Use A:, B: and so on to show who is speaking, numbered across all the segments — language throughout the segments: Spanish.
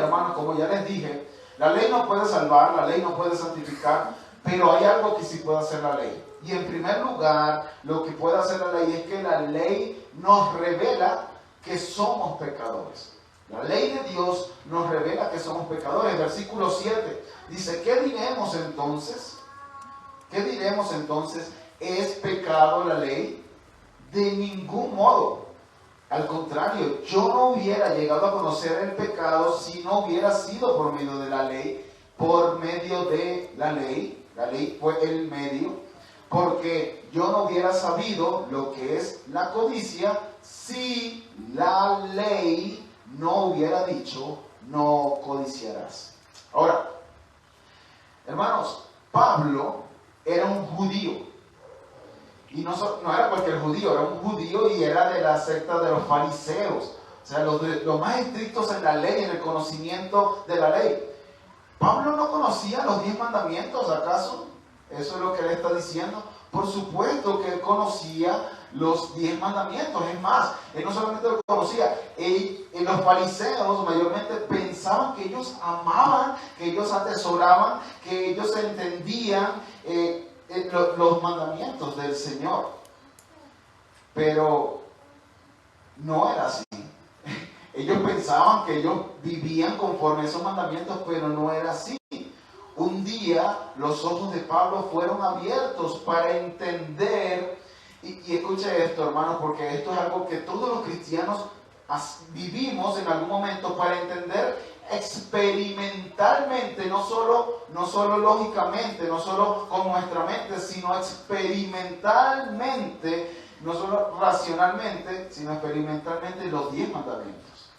A: hermanos, como ya les dije, la ley no puede salvar, la ley no puede santificar, pero hay algo que sí puede hacer la ley. Y en primer lugar, lo que puede hacer la ley es que la ley nos revela que somos pecadores. La ley de Dios nos revela que somos pecadores. Versículo 7 dice, ¿qué diremos entonces? ¿Qué diremos entonces? ¿Es pecado la ley? De ningún modo. Al contrario, yo no hubiera llegado a conocer el pecado si no hubiera sido por medio de la ley. Por medio de la ley fue el medio, porque yo no hubiera sabido lo que es la codicia si la ley no hubiera dicho, no codiciarás. Ahora, hermanos, Pablo era un judío. Y no era cualquier judío, era un judío y era de la secta de los fariseos. O sea, los más estrictos en la ley, en el conocimiento de la ley. Pablo no conocía los 10 mandamientos, ¿acaso? Eso es lo que él está diciendo. Por supuesto que él conocía los 10 mandamientos. Es más, él no solamente lo conocía, los fariseos mayormente pensaban que ellos amaban, que ellos atesoraban, que ellos entendían los mandamientos del Señor. Pero no era así. Ellos pensaban que ellos vivían conforme a esos mandamientos, pero no era así. Un día los ojos de Pablo fueron abiertos para entender, y escuche esto, hermanos, porque esto es algo que todos los cristianos vivimos en algún momento, para entender experimentalmente, no solo lógicamente, no solo con nuestra mente, sino experimentalmente, no solo racionalmente, sino experimentalmente los 10 mandamientos.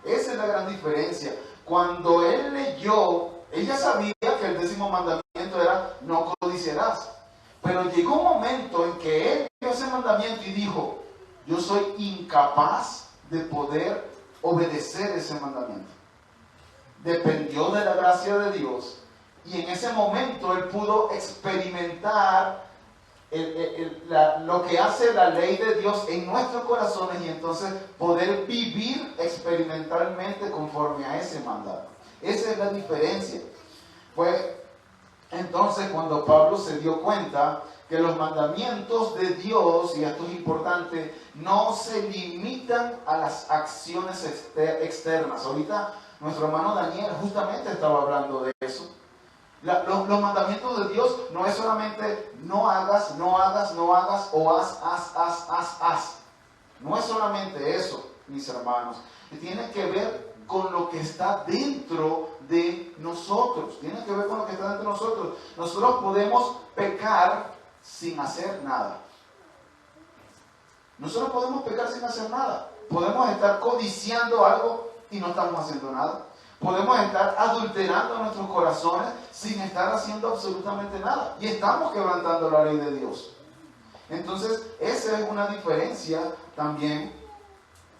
A: Esa es la gran diferencia. Cuando él leyó, él ya sabía que el 10º mandamiento era no codiciarás. Pero llegó un momento en que él leyó ese mandamiento y dijo, yo soy incapaz de poder obedecer ese mandamiento. Dependió de la gracia de Dios, y en ese momento él pudo experimentar lo que hace la ley de Dios en nuestros corazones, y entonces poder vivir experimentalmente conforme a ese mandato. Esa es la diferencia. Pues entonces, cuando Pablo se dio cuenta que los mandamientos de Dios, y esto es importante, no se limitan a las acciones externas. Ahorita nuestro hermano Daniel justamente estaba hablando de eso. Los mandamientos de Dios no es solamente no hagas, no hagas, no hagas, o haz. No es solamente eso, mis hermanos. Tiene que ver con lo que está dentro de nosotros. Tiene que ver con lo que está dentro de nosotros. Nosotros podemos pecar sin hacer nada. Nosotros podemos pecar sin hacer nada. Podemos estar codiciando algo y no estamos haciendo nada. Podemos estar adulterando nuestros corazones sin estar haciendo absolutamente nada. Y estamos quebrantando la ley de Dios. Entonces, esa es una diferencia también.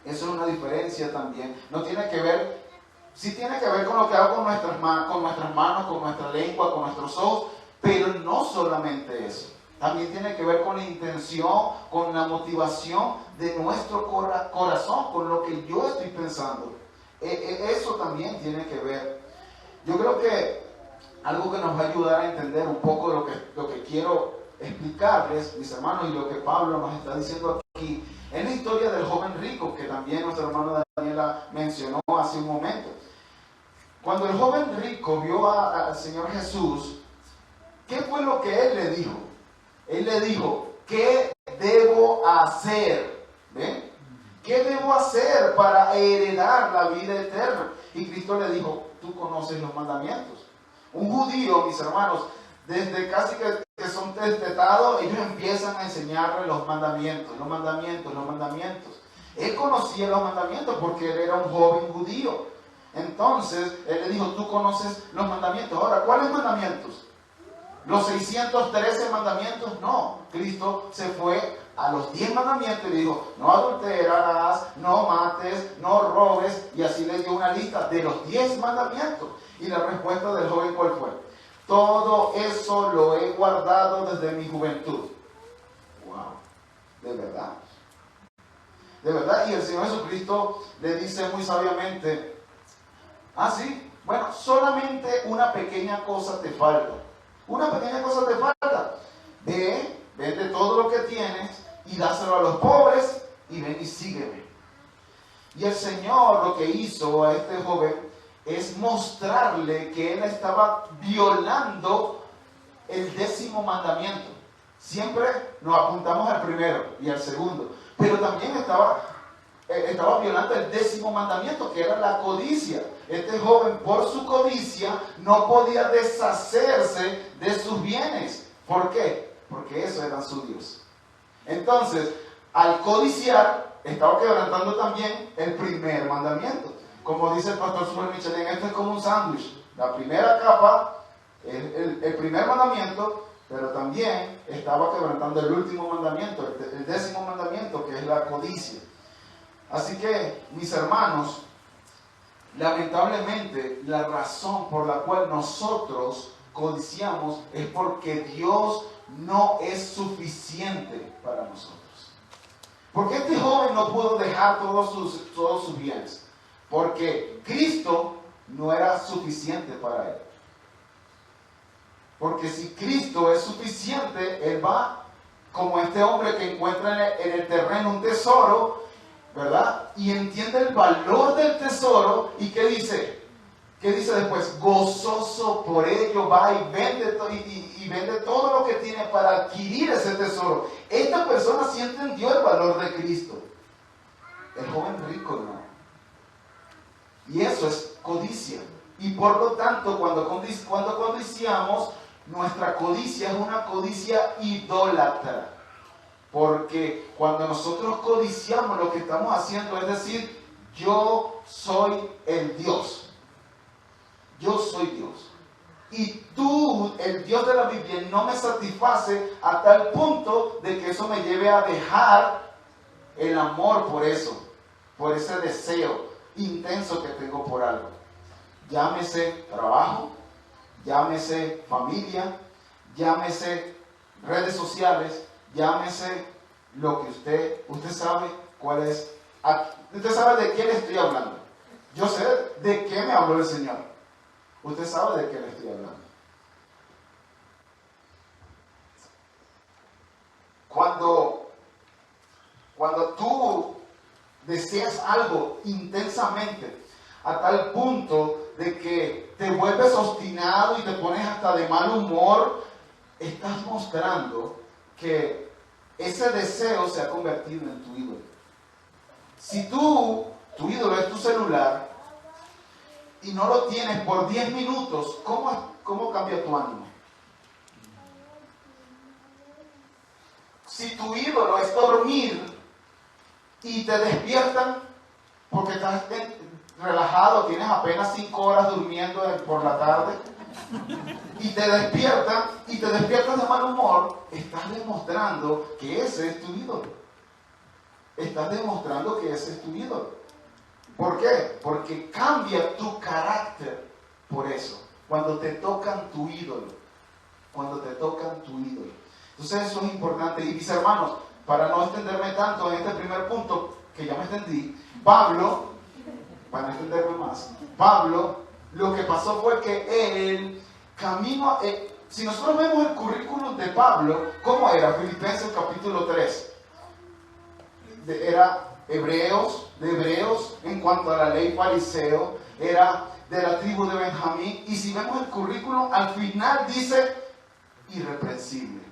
A: Eso es una diferencia también. No tiene que ver, sí tiene que ver con lo que hago con nuestras manos, con nuestra lengua, con nuestros ojos, pero no solamente eso. También tiene que ver con la intención, con la motivación de nuestro corazón, con lo que yo estoy pensando. Eso también tiene que ver. Yo creo que algo que nos va a ayudar a entender un poco lo que quiero explicarles, mis hermanos, y lo que Pablo nos está diciendo aquí, es la historia del joven rico, que también nuestro hermano Daniela mencionó hace un momento. Cuando el joven rico vio al Señor Jesús, ¿qué fue lo que él le dijo? Él le dijo, ¿qué debo hacer? ¿Ven? ¿Qué debo hacer para heredar la vida eterna? Y Cristo le dijo, tú conoces los mandamientos. Un judío, mis hermanos, desde casi que son destetados, ellos empiezan a enseñarle los mandamientos. Él conocía los mandamientos porque él era un joven judío. Entonces, él le dijo, tú conoces los mandamientos. Ahora, ¿cuáles mandamientos? ¿Los 613 mandamientos? No. Cristo se fue a los 10 mandamientos y le dijo, no adulterarás, no mates, no robes, y así le dio una lista de los 10 mandamientos. Y la respuesta del joven, ¿cuál fue? Todo eso lo he guardado desde mi juventud. Wow, de verdad. De verdad, y el Señor Jesucristo le dice muy sabiamente Ah, sí. Bueno, solamente una pequeña cosa te falta. Una pequeña cosa te falta. Vende todo lo que tienes y dáselo a los pobres y ven y sígueme. Y el Señor lo que hizo a este joven es mostrarle que él estaba violando el 10º mandamiento. Siempre nos apuntamos al primero y al segundo, pero también estaba violando el 10º mandamiento, que era la codicia. Este joven, por su codicia, no podía deshacerse de sus bienes. ¿Por qué? Porque eso eran su Dios. Entonces, al codiciar, estaba quebrantando también el primer mandamiento. Como dice el pastor Super Michelin, esto es como un sándwich. La primera capa es el primer mandamiento, pero también estaba quebrantando el último mandamiento, el 10º mandamiento, que es la codicia. Así que, mis hermanos, lamentablemente, la razón por la cual nosotros codiciamos es porque Dios no es suficiente para nosotros. ¿Por qué este joven no pudo dejar todos sus bienes? Porque Cristo no era suficiente para él. Porque si Cristo es suficiente, él va como este hombre que encuentra en el terreno un tesoro, ¿verdad? Y entiende el valor del tesoro. ¿Y qué dice? ¿Qué dice después? Gozoso por ello va y vende todo lo que tiene para adquirir ese tesoro. Esta persona sí entendió el valor de Cristo. El joven rico no. Y eso es codicia. Y por lo tanto, cuando codiciamos, nuestra codicia es una codicia idólatra. Porque cuando nosotros codiciamos, lo que estamos haciendo es decir, yo soy el Dios. Yo soy Dios. Y tú, el Dios de la Biblia, no me satisface a tal punto de que eso me lleve a dejar el amor por eso, por ese deseo intenso que tengo por algo. Llámese trabajo, llámese familia, llámese redes sociales, llámese lo que usted sabe cuál es. Usted sabe de qué le estoy hablando. Yo sé de qué me habló el Señor. Usted sabe de qué le estoy hablando. Cuando tú deseas algo intensamente, a tal punto de que te vuelves obstinado y te pones hasta de mal humor, estás mostrando que ese deseo se ha convertido en tu ídolo. Si tu ídolo es tu celular y no lo tienes por 10 minutos, ¿cómo cambia tu ánimo? Si tu ídolo es dormir y te despiertan porque estás relajado, tienes apenas 5 horas durmiendo por la tarde, y te despiertas de mal humor, estás demostrando que ese es tu ídolo. Estás demostrando que ese es tu ídolo. ¿Por qué? Porque cambia tu carácter por eso. Cuando te tocan tu ídolo. Entonces eso es importante. Y mis hermanos, para no extenderme tanto en este primer punto, que ya me extendí, Pablo, para no extenderme más, lo que pasó fue que él camino, si nosotros vemos el currículum de Pablo, ¿cómo era? Filipenses capítulo 3. Era de hebreos en cuanto a la ley fariseo, era de la tribu de Benjamín, y si vemos el currículum, al final dice irreprensible.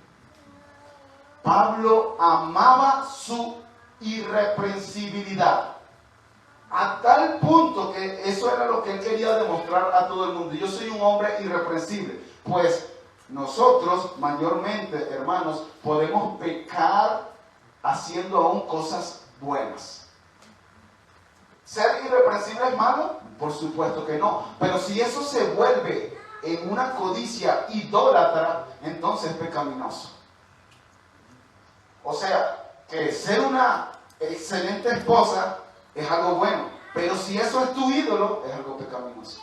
A: Pablo amaba su irreprensibilidad, a tal punto que eso era lo que él quería demostrar a todo el mundo. Yo soy un hombre irreprensible. Pues nosotros mayormente, hermanos, podemos pecar haciendo aún cosas buenas. ¿Ser irreprensible es malo? Por supuesto que no. Pero si eso se vuelve en una codicia idólatra, entonces es pecaminoso. O sea, que ser una excelente esposa es algo bueno, pero si eso es tu ídolo, es algo pecaminoso.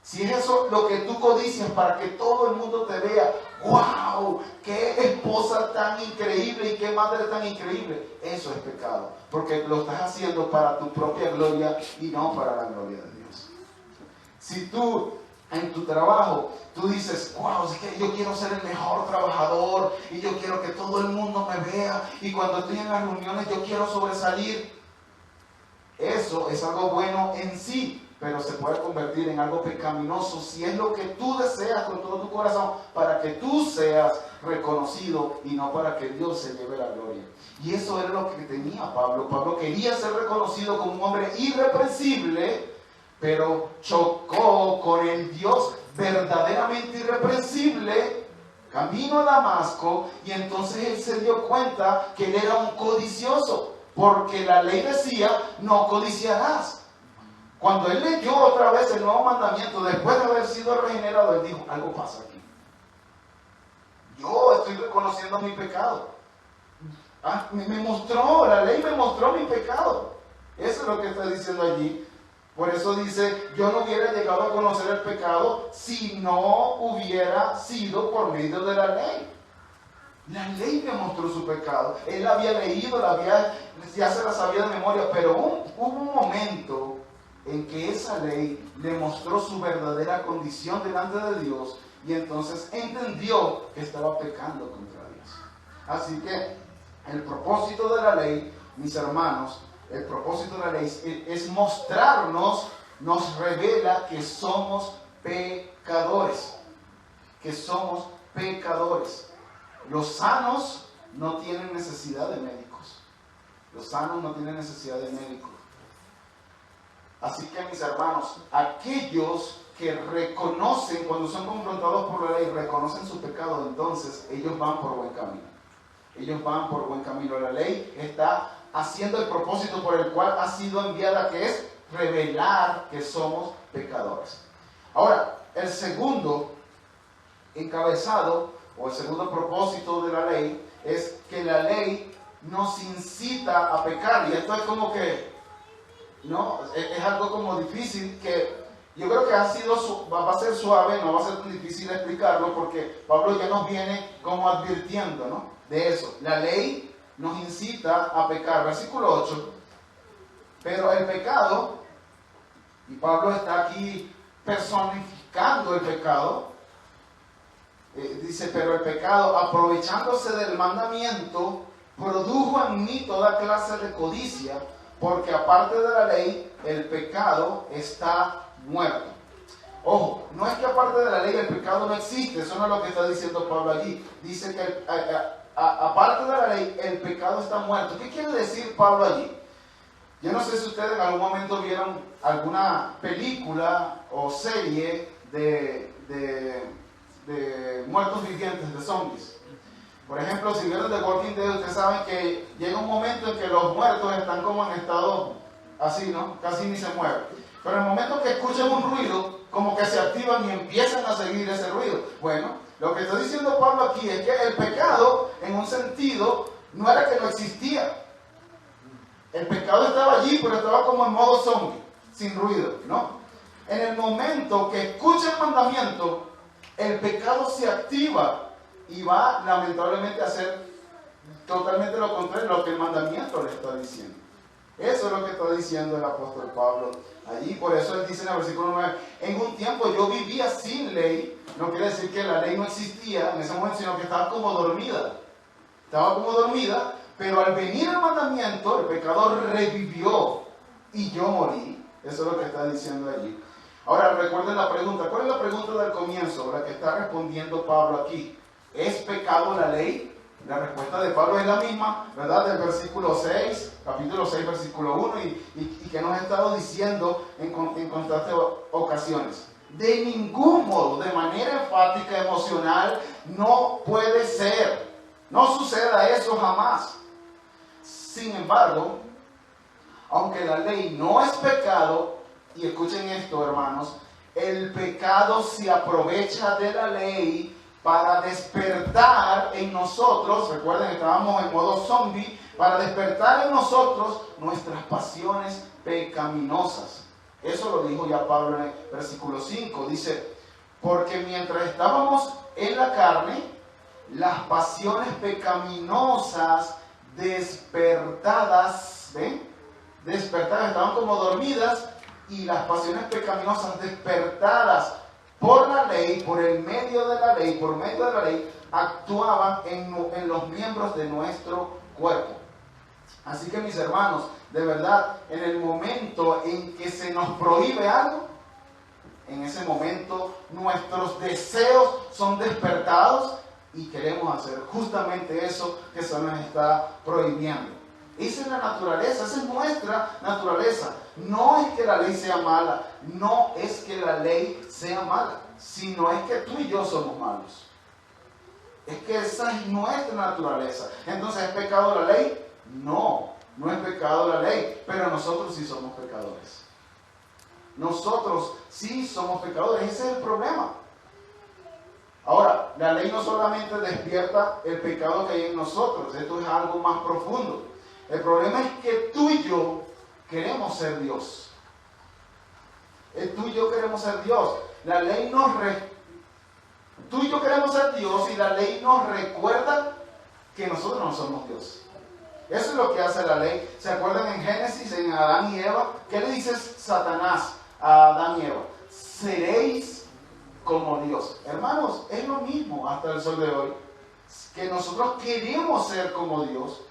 A: Si es eso lo que tú codicias para que todo el mundo te vea, ¡wow! ¡Qué esposa tan increíble y qué madre tan increíble! Eso es pecado, porque lo estás haciendo para tu propia gloria y no para la gloria de Dios. Si tú en tu trabajo, tú dices, wow, es que yo quiero ser el mejor trabajador y yo quiero que todo el mundo me vea y cuando estoy en las reuniones yo quiero sobresalir. Eso es algo bueno en sí, pero se puede convertir en algo pecaminoso si es lo que tú deseas con todo tu corazón para que tú seas reconocido y no para que Dios se lleve la gloria. Y eso era lo que tenía Pablo. Pablo quería ser reconocido como un hombre irreprensible, pero chocó con el Dios verdaderamente irreprensible camino a Damasco, y entonces él se dio cuenta que él era un codicioso, porque la ley decía, no codiciarás. Cuando él leyó otra vez el nuevo mandamiento, después de haber sido regenerado, él dijo, algo pasa aquí. Yo estoy reconociendo mi pecado. La ley me mostró mi pecado. Eso es lo que está diciendo allí. Por eso dice, yo no hubiera llegado a conocer el pecado si no hubiera sido por medio de la ley. La ley me mostró su pecado. Él la había leído, ya se la sabía de memoria, pero hubo un momento en que esa ley le mostró su verdadera condición delante de Dios y entonces entendió que estaba pecando contra Dios. Así que el propósito de la ley, mis hermanos, el propósito de la ley es mostrarnos, nos revela que somos pecadores. Que somos pecadores. Los sanos no tienen necesidad de médicos. Los sanos no tienen necesidad de médicos. Así que, mis hermanos, aquellos que reconocen, cuando son confrontados por la ley, reconocen su pecado, entonces ellos van por buen camino. Ellos van por buen camino. La ley está haciendo el propósito por el cual ha sido enviada, que es revelar que somos pecadores. Ahora, el segundo encabezado, o el segundo propósito de la ley, es que la ley nos incita a pecar. Y esto es como que, ¿no? Es algo como difícil, que yo creo que va a ser suave, no va a ser tan difícil explicarlo, porque Pablo ya nos viene como advirtiendo, ¿no? De eso. La ley nos incita a pecar. Versículo 8. Pero el pecado, y Pablo está aquí personificando el pecado, dice, pero el pecado, aprovechándose del mandamiento, produjo en mí toda clase de codicia, porque aparte de la ley, el pecado está muerto. Ojo, no es que aparte de la ley el pecado no existe, eso no es lo que está diciendo Pablo allí. Dice que aparte de la ley, el pecado está muerto. ¿Qué quiere decir Pablo allí? Yo no sé si ustedes en algún momento vieron alguna película o serie de muertos vivientes, de zombies. Por ejemplo, si vieron The Walking Dead, ustedes saben que llega un momento en que los muertos están como en estado así, ¿no? Casi ni se mueven. Pero en el momento que escuchan un ruido, como que se activan y empiezan a seguir ese ruido. Bueno, lo que está diciendo Pablo aquí es que el pecado, en un sentido, no era que no existía. El pecado estaba allí, pero estaba como en modo zombie, sin ruido, ¿no? En el momento que escucha el mandamiento, el pecado se activa y va lamentablemente a hacer totalmente lo contrario de lo que el mandamiento le está diciendo. Eso es lo que está diciendo el apóstol Pablo allí. Por eso él dice en el versículo 9, en un tiempo yo vivía sin ley. No quiere decir que la ley no existía en ese momento, sino que estaba como dormida. Estaba como dormida, pero al venir el mandamiento, el pecador revivió y yo morí. Eso es lo que está diciendo allí. Ahora recuerden la pregunta. ¿Cuál es la pregunta del comienzo? La que está respondiendo Pablo aquí. ¿Es pecado la ley? La respuesta de Pablo es la misma, ¿verdad? Del versículo 6, capítulo 6, versículo 1, y que nos ha estado diciendo en constantes ocasiones. De ningún modo, de manera enfática, emocional, no puede ser. No suceda eso jamás. Sin embargo, aunque la ley no es pecado, y escuchen esto, hermanos, el pecado se aprovecha de la ley para despertar en nosotros, recuerden, estábamos en modo zombie, para despertar en nosotros nuestras pasiones pecaminosas. Eso lo dijo ya Pablo en el versículo 5, dice, porque mientras estábamos en la carne, las pasiones pecaminosas despertadas, ¿ven? Despertadas, estaban como dormidas, y las pasiones pecaminosas despertadas por la ley, por el medio de la ley, por medio de la ley, actuaban en los miembros de nuestro cuerpo. Así que mis hermanos, de verdad, en el momento en que se nos prohíbe algo, en ese momento nuestros deseos son despertados y queremos hacer justamente eso que se nos está prohibiendo. Esa es la naturaleza, esa es nuestra naturaleza. No es que la ley sea mala, no es que la ley sea mala, sino es que tú y yo somos malos. Es que esa es nuestra naturaleza. Entonces, ¿es pecado la ley? No, no es pecado la ley, pero nosotros sí somos pecadores. Nosotros sí somos pecadores, ese es el problema. Ahora, la ley no solamente despierta el pecado que hay en nosotros, esto es algo más profundo. El problema es que tú y yo queremos ser Dios. Tú y yo queremos ser Dios. La ley tú y yo queremos ser Dios y la ley nos recuerda que nosotros no somos Dios. Eso es lo que hace la ley. ¿Se acuerdan en Génesis, en Adán y Eva? ¿Qué le dice Satanás a Adán y Eva? Seréis como Dios. Hermanos, es lo mismo hasta el sol de hoy. Que nosotros queremos ser como Dios.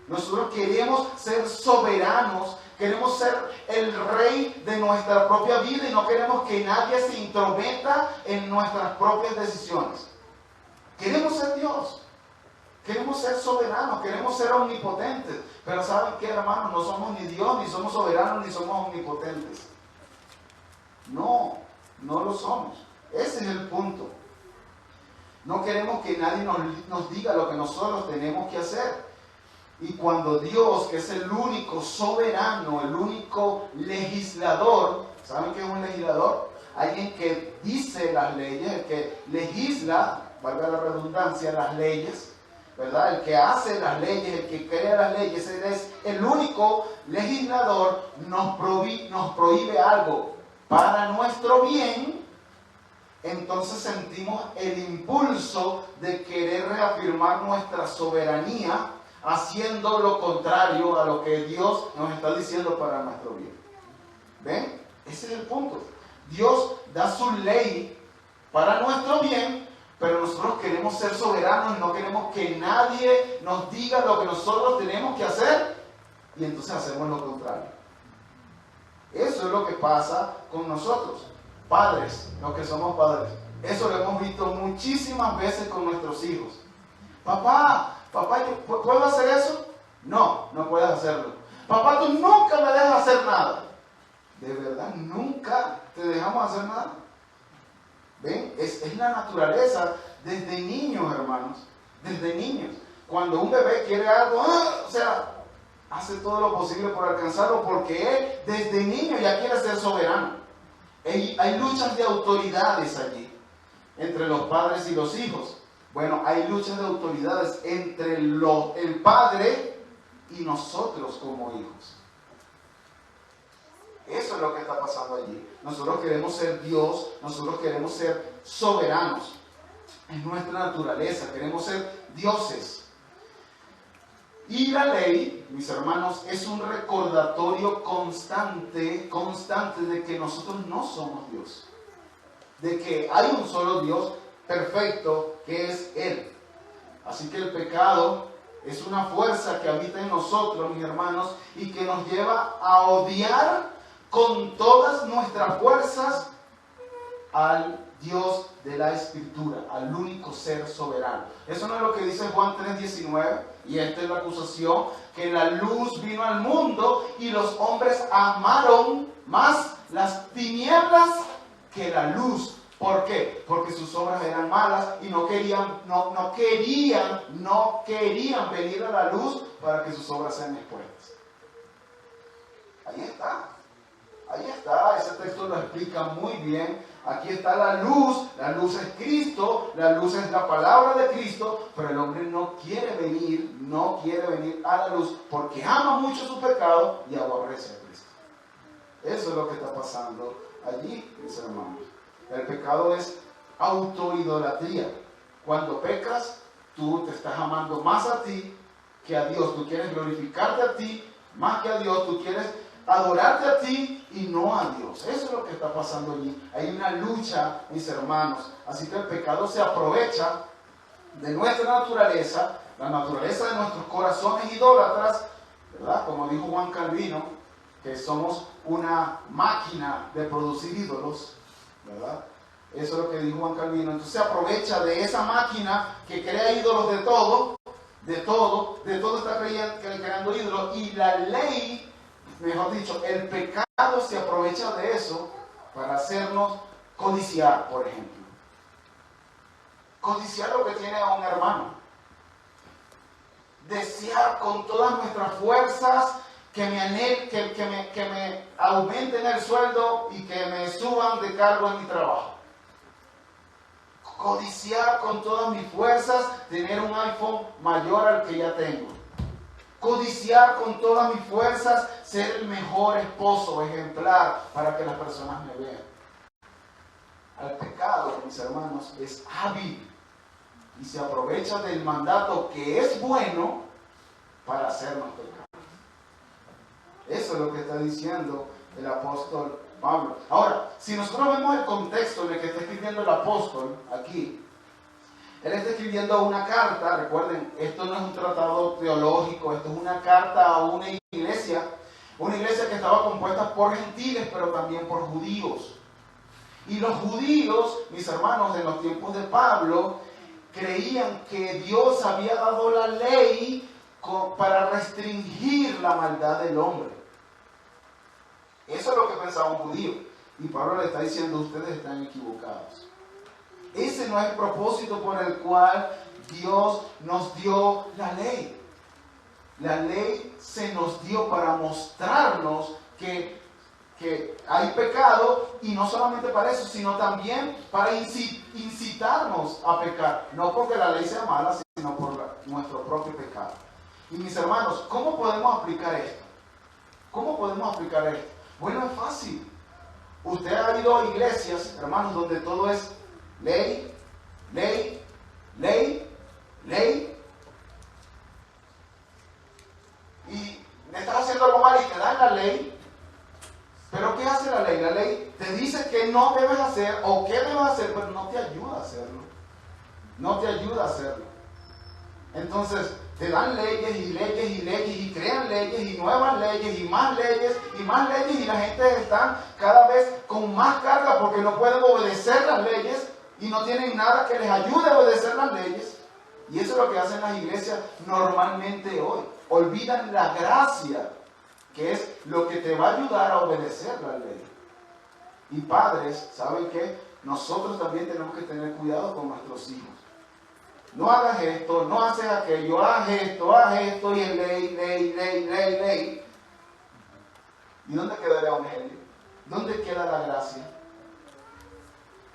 A: Nosotros queremos ser soberanos. Queremos ser el rey de nuestra propia vida y no queremos que nadie se intrometa en nuestras propias decisiones. Queremos ser Dios. Queremos ser soberanos, queremos ser omnipotentes. Pero ¿saben qué, hermanos? No somos ni Dios, ni somos soberanos, ni somos omnipotentes. No, no lo somos. Ese es el punto. No queremos que nadie nos diga lo que nosotros tenemos que hacer. Y cuando Dios, que es el único soberano, el único legislador, ¿saben qué es un legislador? Alguien que dice las leyes, el que legisla, valga la redundancia, las leyes, ¿verdad? El que hace las leyes, el que crea las leyes, él es el único legislador, nos prohíbe algo para nuestro bien. Entonces sentimos el impulso de querer reafirmar nuestra soberanía haciendo lo contrario a lo que Dios nos está diciendo para nuestro bien. ¿Ven? Ese es el punto. Dios da su ley para nuestro bien, pero nosotros queremos ser soberanos y no queremos que nadie nos diga lo que nosotros tenemos que hacer y entonces hacemos lo contrario. Eso es lo que pasa con nosotros, padres, los que somos padres. Eso lo hemos visto muchísimas veces con nuestros hijos. Papá, ¿puedo hacer eso? No, no puedes hacerlo. Papá, tú nunca me dejas hacer nada. ¿De verdad nunca te dejamos hacer nada? ¿Ven? Es la naturaleza desde niños, hermanos. Desde niños. Cuando un bebé quiere algo, hace todo lo posible por alcanzarlo porque él desde niño ya quiere ser soberano. Hay luchas de autoridades allí, entre los padres y los hijos. Bueno, hay luchas de autoridades entre el padre y nosotros como hijos. Eso es lo que está pasando allí. Nosotros queremos ser Dios, nosotros queremos ser soberanos. Es nuestra naturaleza, queremos ser dioses. Y la ley, mis hermanos, es un recordatorio constante de que nosotros no somos Dios. De que hay un solo Dios perfecto que es Él. Así que el pecado es una fuerza que habita en nosotros, mis hermanos, y que nos lleva a odiar con todas nuestras fuerzas al Dios de la Escritura, al único ser soberano. Eso no es lo que dice Juan 3:19, y esta es la acusación, que la luz vino al mundo y los hombres amaron más las tinieblas que la luz. ¿Por qué? Porque sus obras eran malas y no querían venir a la luz para que sus obras sean expuestas. Ahí está, ese texto lo explica muy bien. Aquí está la luz es Cristo, la luz es la palabra de Cristo, pero el hombre no quiere venir a la luz porque ama mucho su pecado y aborrece a Cristo. Eso es lo que está pasando allí, mis hermanos. El pecado es autoidolatría. Cuando pecas, tú te estás amando más a ti que a Dios. Tú quieres glorificarte a ti más que a Dios. Tú quieres adorarte a ti y no a Dios. Eso es lo que está pasando allí. Hay una lucha, mis hermanos. Así que el pecado se aprovecha de nuestra naturaleza, la naturaleza de nuestros corazones idólatras, ¿verdad? Como dijo Juan Calvino, que somos una máquina de producir ídolos, ¿verdad? Eso es lo que dijo Juan Calvino. Entonces se aprovecha de esa máquina que crea ídolos de todo está creando ídolos, y la ley, mejor dicho, el pecado se aprovecha de eso para hacernos codiciar, por ejemplo. Codiciar lo que tiene a un hermano. Desear con todas nuestras fuerzas que me aumenten el sueldo y que me suban de cargo en mi trabajo. Codiciar con todas mis fuerzas tener un iPhone mayor al que ya tengo. Codiciar con todas mis fuerzas ser el mejor esposo ejemplar para que las personas me vean. El pecado, mis hermanos, es hábil y se aprovecha del mandato que es bueno para hacernos pecar. Eso es lo que está diciendo el apóstol Pablo. Ahora, si nosotros vemos el contexto en el que está escribiendo el apóstol aquí, él está escribiendo una carta. Recuerden, esto no es un tratado teológico, esto es una carta a una iglesia que estaba compuesta por gentiles, pero también por judíos. Y los judíos, mis hermanos, en los tiempos de Pablo, creían que Dios había dado la ley para restringir la maldad del hombre. Eso es lo que pensaba un judío. Y Pablo le está diciendo, ustedes están equivocados. Ese no es el propósito por el cual Dios nos dio la ley. La ley se nos dio para mostrarnos que hay pecado, y no solamente para eso, sino también para incitarnos a pecar. No porque la ley sea mala, sino por nuestro propio pecado. Y mis hermanos, ¿cómo podemos aplicar esto? ¿Cómo podemos aplicar esto? Bueno, es fácil. Usted ha ido a iglesias, hermanos, donde todo es ley, ley, ley, ley. Y estás haciendo algo mal y te dan la ley. Pero ¿qué hace la ley? La ley te dice que no debes hacer o qué debes hacer, pero no te ayuda a hacerlo. No te ayuda a hacerlo. Entonces, te dan leyes y leyes y leyes y crean leyes y nuevas leyes y más leyes y más leyes, y la gente está cada vez con más carga porque no pueden obedecer las leyes y no tienen nada que les ayude a obedecer las leyes. Y eso es lo que hacen las iglesias normalmente hoy. Olvidan la gracia, que es lo que te va a ayudar a obedecer la ley. Y padres, ¿saben qué? Nosotros también tenemos que tener cuidado con nuestros hijos. No hagas esto, no haces aquello, haz esto, y es ley, ley, ley, ley, ley. ¿Y dónde queda el evangelio? ¿Dónde queda la gracia?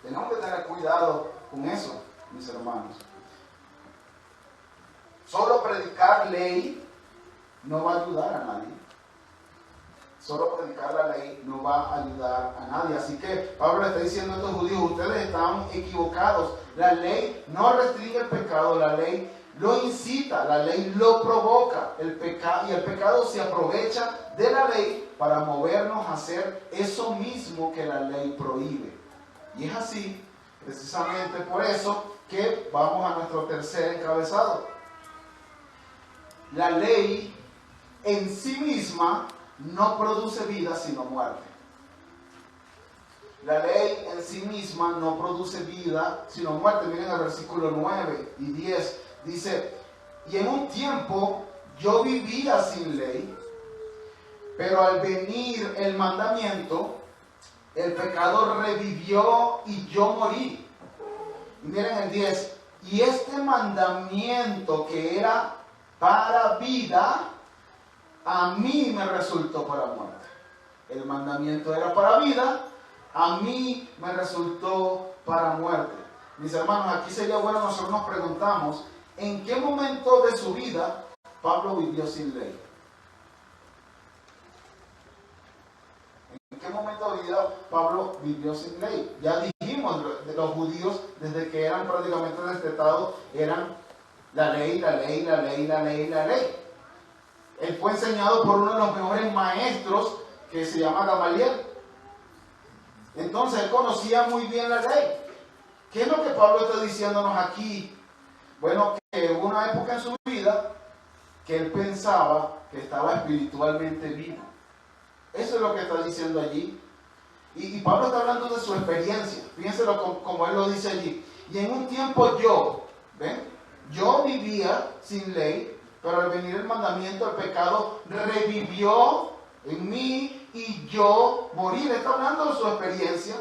A: Tenemos que tener cuidado con eso, mis hermanos. Solo predicar ley no va a ayudar a nadie. Solo predicar la ley no va a ayudar a nadie. Así que Pablo le está diciendo a estos judíos, ustedes están equivocados. La ley no restringe el pecado, la ley lo incita, la ley lo provoca. Y el pecado se aprovecha de la ley para movernos a hacer eso mismo que la ley prohíbe. Y es así, precisamente por eso, que vamos a nuestro tercer encabezado. La ley en sí misma no produce vida sino muerte. La ley en sí misma no produce vida sino muerte. Miren el versículo 9 y 10. Dice, y en un tiempo yo vivía sin ley, pero al venir el mandamiento, el pecado revivió y yo morí. Y miren el 10. Y este mandamiento que era para vida, a mí me resultó para muerte. El mandamiento era para vida, a mí me resultó para muerte. Mis hermanos, aquí sería bueno, nosotros nos preguntamos, ¿en qué momento de su vida Pablo vivió sin ley? ¿En qué momento de vida Pablo vivió sin ley? Ya dijimos, de los judíos, desde que eran prácticamente destetados, eran la ley, la ley, la ley, la ley, la ley. Él fue enseñado por uno de los mejores maestros que se llama Gamaliel. Entonces él conocía muy bien la ley. ¿Qué es lo que Pablo está diciéndonos aquí? Bueno, que hubo una época en su vida que él pensaba que estaba espiritualmente vivo. Eso es lo que está diciendo allí. Y Pablo está hablando de su experiencia. Fíjenselo como él lo dice allí. Y en un tiempo yo vivía sin ley, pero al venir el mandamiento, el pecado revivió en mí y yo morí. Él está hablando de su experiencia,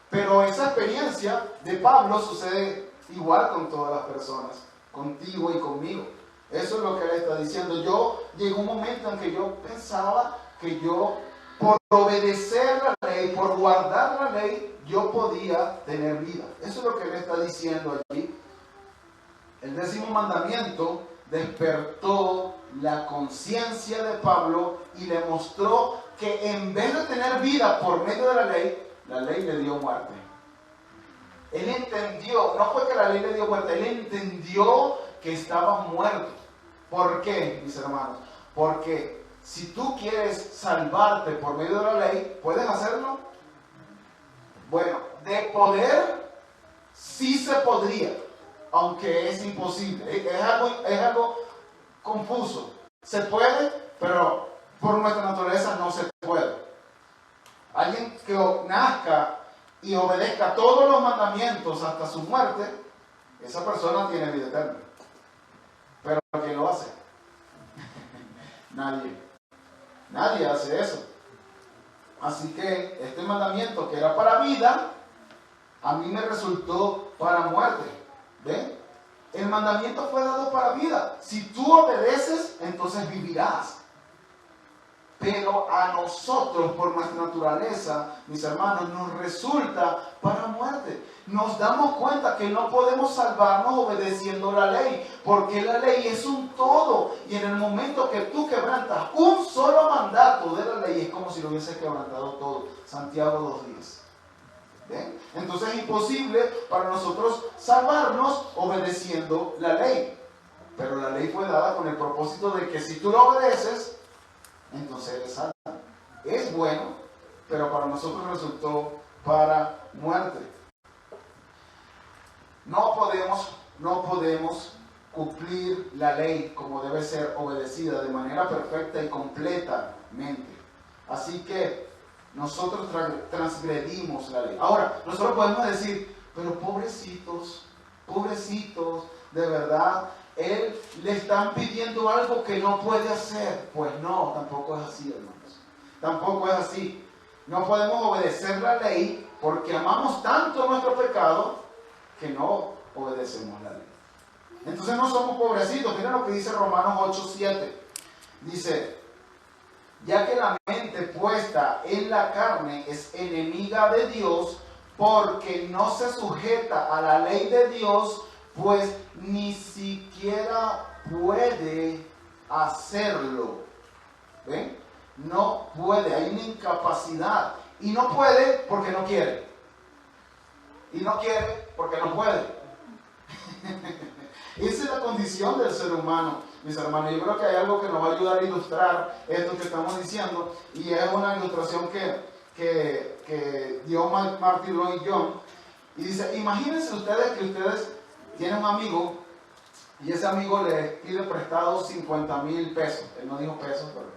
A: pero esa experiencia de Pablo sucede igual con todas las personas, contigo y conmigo. Eso es lo que él está diciendo. Llegó un momento en que yo pensaba que yo, por obedecer la ley, por guardar la ley, yo podía tener vida. Eso es lo que él está diciendo allí. El 10º mandamiento despertó la conciencia de Pablo y le mostró que en vez de tener vida por medio de la ley le dio muerte. Él entendió, no fue que la ley le dio muerte, él entendió que estaba muerto. ¿Por qué, mis hermanos? Porque si tú quieres salvarte por medio de la ley, ¿puedes hacerlo? Bueno, de poder sí se podría, aunque es imposible. Es algo confuso. Se puede, pero por nuestra naturaleza no se puede. Alguien que nazca y obedezca todos los mandamientos hasta su muerte, esa persona tiene vida eterna. Pero ¿quién lo hace? Nadie hace eso. Así que este mandamiento que era para vida, a mí me resultó para muerte. ¿Ven? El mandamiento fue dado para vida. Si tú obedeces, entonces vivirás. Pero a nosotros, por nuestra naturaleza, mis hermanos, nos resulta para muerte. Nos damos cuenta que no podemos salvarnos obedeciendo la ley, porque la ley es un todo. Y en el momento que tú quebrantas un solo mandato de la ley, es como si lo hubieses quebrantado todo. Santiago 2:10. ¿Ven? Entonces es imposible para nosotros salvarnos obedeciendo la ley. Pero la ley fue dada con el propósito de que si tú lo obedeces, entonces eres salvo. Es bueno, pero para nosotros resultó para muerte. No podemos cumplir la ley como debe ser obedecida de manera perfecta y completamente. Así que nosotros transgredimos la ley. Ahora, nosotros podemos decir, pero pobrecitos, de verdad, él le están pidiendo algo que no puede hacer. Pues no, tampoco es así, hermanos. Tampoco es así. No podemos obedecer la ley porque amamos tanto nuestro pecado que no obedecemos la ley. Entonces no somos pobrecitos. Miren lo que dice Romanos 8:7. Dice, ya que la mente puesta en la carne es enemiga de Dios, porque no se sujeta a la ley de Dios, pues ni siquiera puede hacerlo. ¿Ven? No puede, hay una incapacidad. Y no puede porque no quiere. Y no quiere porque no puede. Esa es la condición del ser humano, mis hermanos. Yo creo que hay algo que nos va a ayudar a ilustrar esto que estamos diciendo. Y es una ilustración que dio Martin Lloyd Jones. Y dice, imagínense ustedes que ustedes tienen un amigo y ese amigo le pide prestado 50,000 pesos. Él no dijo pesos, pero,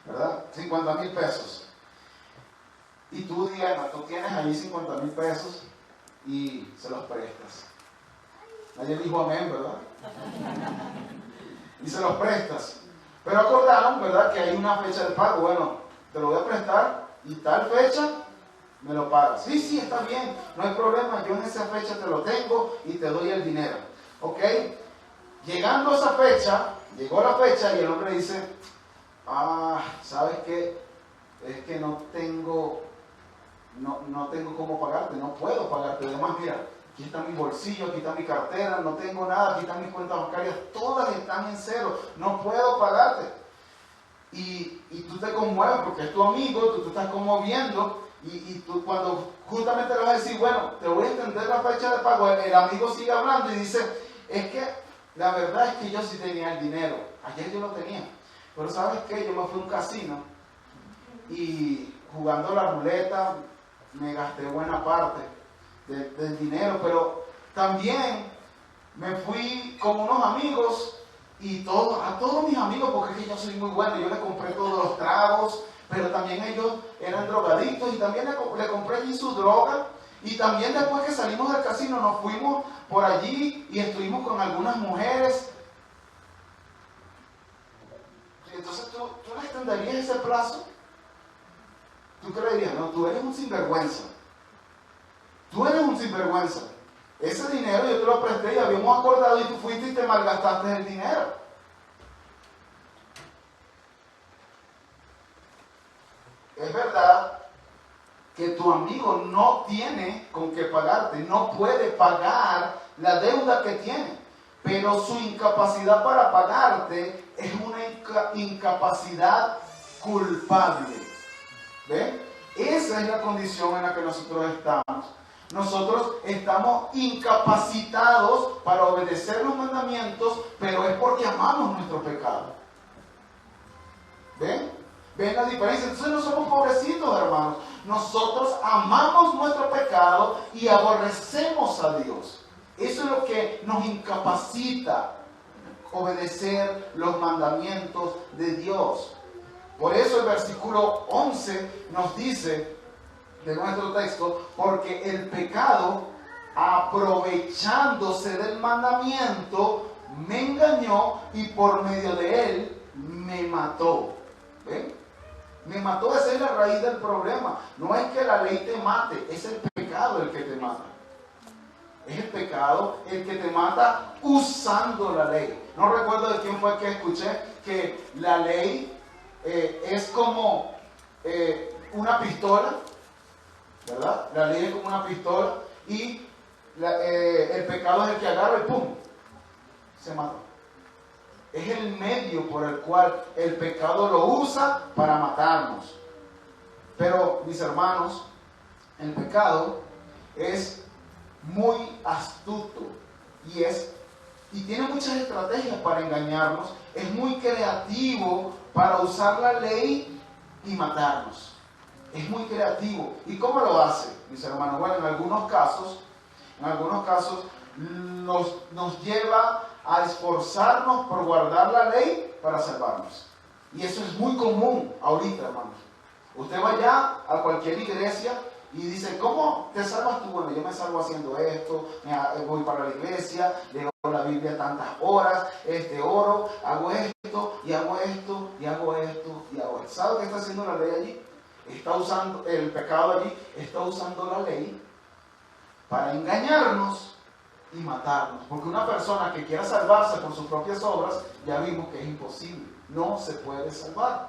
A: ¿verdad? 50,000 pesos. Y tú, Diana, tú tienes allí 50,000 pesos y se los prestas. Nadie dijo amén, ¿verdad? Y se los prestas. Pero acordaron, ¿verdad?, que hay una fecha de pago. Bueno, te lo voy a prestar y tal fecha me lo pagas. Sí, está bien, no hay problema, yo en esa fecha te lo tengo y te doy el dinero. ¿Ok? Llegando a esa fecha, llegó la fecha y el hombre dice, ¿sabes qué? Es que no tengo cómo pagarte, no puedo pagarte. Además, mira, aquí está mi bolsillo, aquí está mi cartera, no tengo nada, aquí están mis cuentas bancarias, todas están en cero, no puedo pagarte. Y tú te conmueves porque es tu amigo, tú te estás conmoviendo. Y tú cuando justamente le vas a decir, bueno, te voy a extender la fecha de pago, el amigo sigue hablando y dice, es que la verdad es que yo sí tenía el dinero, ayer yo lo tenía, pero ¿sabes qué? Yo me fui a un casino y jugando la ruleta me gasté buena parte del dinero, pero también me fui con unos amigos y a todos mis amigos, porque es que yo soy muy bueno, yo les compré todos los tragos, pero también ellos eran drogadictos y también le compré allí su droga. Y también después que salimos del casino nos fuimos por allí y estuvimos con algunas mujeres. Entonces tú le extenderías ese plazo. ¿Tú qué le dirías? No, tú eres un sinvergüenza. Tú eres un sinvergüenza. Ese dinero yo te lo presté y habíamos acordado y tú fuiste y te malgastaste el dinero. Es verdad que tu amigo no tiene con qué pagarte, no puede pagar la deuda que tiene, pero su incapacidad para pagarte es una incapacidad culpable. ¿Ven? Esa es la condición en la que nosotros estamos. Nosotros estamos incapacitados para obedecer los mandamientos, pero es porque amamos nuestro pecado. ¿Ven? ¿Ven la diferencia? Entonces no somos pobrecitos, hermanos. Nosotros amamos nuestro pecado y aborrecemos a Dios. Eso es lo que nos incapacita obedecer los mandamientos de Dios. Por eso el versículo 11 nos dice de nuestro texto, porque el pecado, aprovechándose del mandamiento, me engañó y por medio de él me mató. ¿Ven? Me mató, esa es la raíz del problema. No es que la ley te mate, es el pecado el que te mata. Es el pecado el que te mata usando la ley. No recuerdo de quién fue que escuché que la ley es como una pistola, ¿verdad? La ley es como una pistola y el pecado es el que agarra y ¡pum! Se mata. Es el medio por el cual el pecado lo usa para matarnos. Pero, mis hermanos, el pecado es muy astuto y tiene muchas estrategias para engañarnos. Es muy creativo para usar la ley y matarnos. Es muy creativo. ¿Y cómo lo hace, mis hermanos? Bueno, en algunos casos nos lleva a esforzarnos por guardar la ley para salvarnos. Y eso es muy común ahorita, hermanos. Usted va allá a cualquier iglesia y dice, ¿cómo te salvas tú? Bueno, yo me salvo haciendo esto, voy para la iglesia, leo la Biblia tantas horas, oro, hago esto, y hago esto, y hago esto, y hago esto. ¿Sabe qué está haciendo la ley allí? Está usando el pecado allí, está usando la ley para engañarnos y matarnos. Porque una persona que quiera salvarse por sus propias obras, ya vimos que es imposible. No se puede salvar.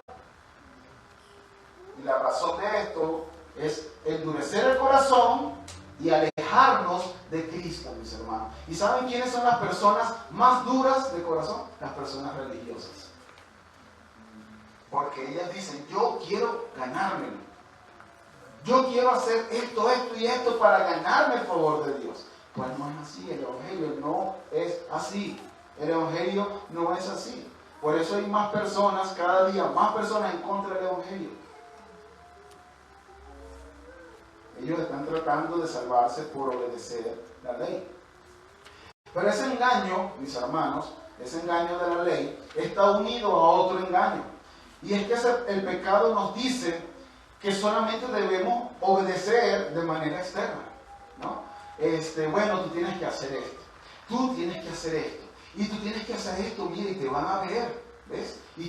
A: Y la razón de esto es endurecer el corazón y alejarnos de Cristo, mis hermanos. ¿Y saben quiénes son las personas más duras de corazón? Las personas religiosas. Porque ellas dicen, yo quiero ganármelo. Yo quiero hacer esto, esto y esto para ganarme el favor de Dios. Pues no es así, el evangelio no es así. El evangelio no es así. Por eso hay más personas, cada día, más personas en contra del evangelio. Ellos están tratando de salvarse por obedecer la ley. Pero ese engaño, mis hermanos, ese engaño de la ley, está unido a otro engaño. Y es que el pecado nos dice que solamente debemos obedecer de manera externa, ¿no? Bueno, tú tienes que hacer esto, tú tienes que hacer esto, y tú tienes que hacer esto, mira, y te van a ver, ¿ves? Y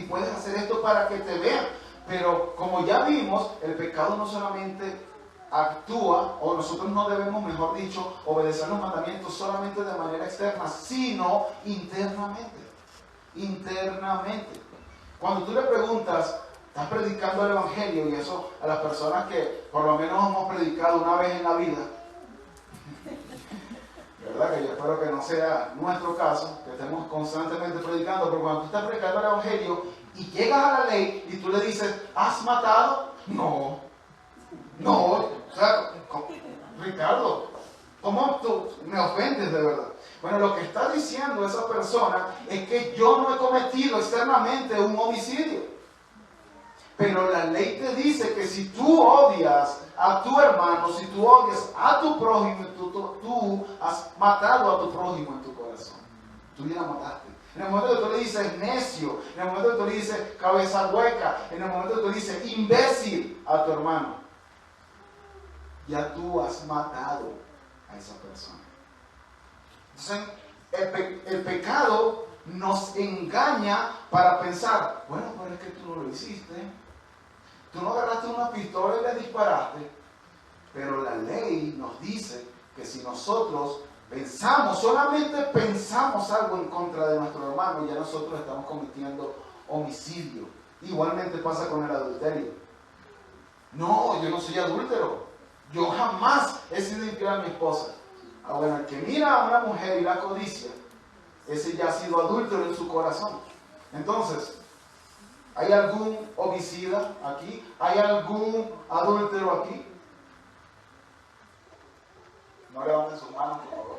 A: puedes hacer esto para que te vean. Pero como ya vimos, el pecado no solamente actúa, o nosotros no debemos, mejor dicho, obedecer los mandamientos solamente de manera externa, sino internamente. Internamente. Cuando tú le preguntas, estás predicando el evangelio, y eso a las personas que por lo menos hemos predicado una vez en la vida, ¿verdad? Que yo espero que no sea nuestro caso, que estemos constantemente predicando, pero cuando tú estás predicando el evangelio y llegas a la ley y tú le dices, ¿has matado? No, o sea, Ricardo, ¿cómo tú me ofendes de verdad? Bueno, lo que está diciendo esa persona es que yo no he cometido externamente un homicidio. Pero la ley te dice que si tú odias a tu hermano, si tú odias a tu prójimo, tú has matado a tu prójimo en tu corazón. Tú ya la mataste. En el momento que tú le dices necio, en el momento que tú le dices cabeza hueca, en el momento que tú le dices imbécil a tu hermano, ya tú has matado a esa persona. Entonces, el pecado nos engaña para pensar, bueno, pero es que tú no lo hiciste. Tú no agarraste una pistola y le disparaste. Pero la ley nos dice que si nosotros pensamos, solamente pensamos algo en contra de nuestro hermano, ya nosotros estamos cometiendo homicidio. Igualmente pasa con el adulterio. No, yo no soy adúltero. Yo jamás he sido infiel a mi esposa. Ahora, el que mira a una mujer y la codicia, ese ya ha sido adúltero en su corazón. Entonces, ¿hay algún homicida aquí? ¿Hay algún adúltero aquí? No levanten sus manos, por favor.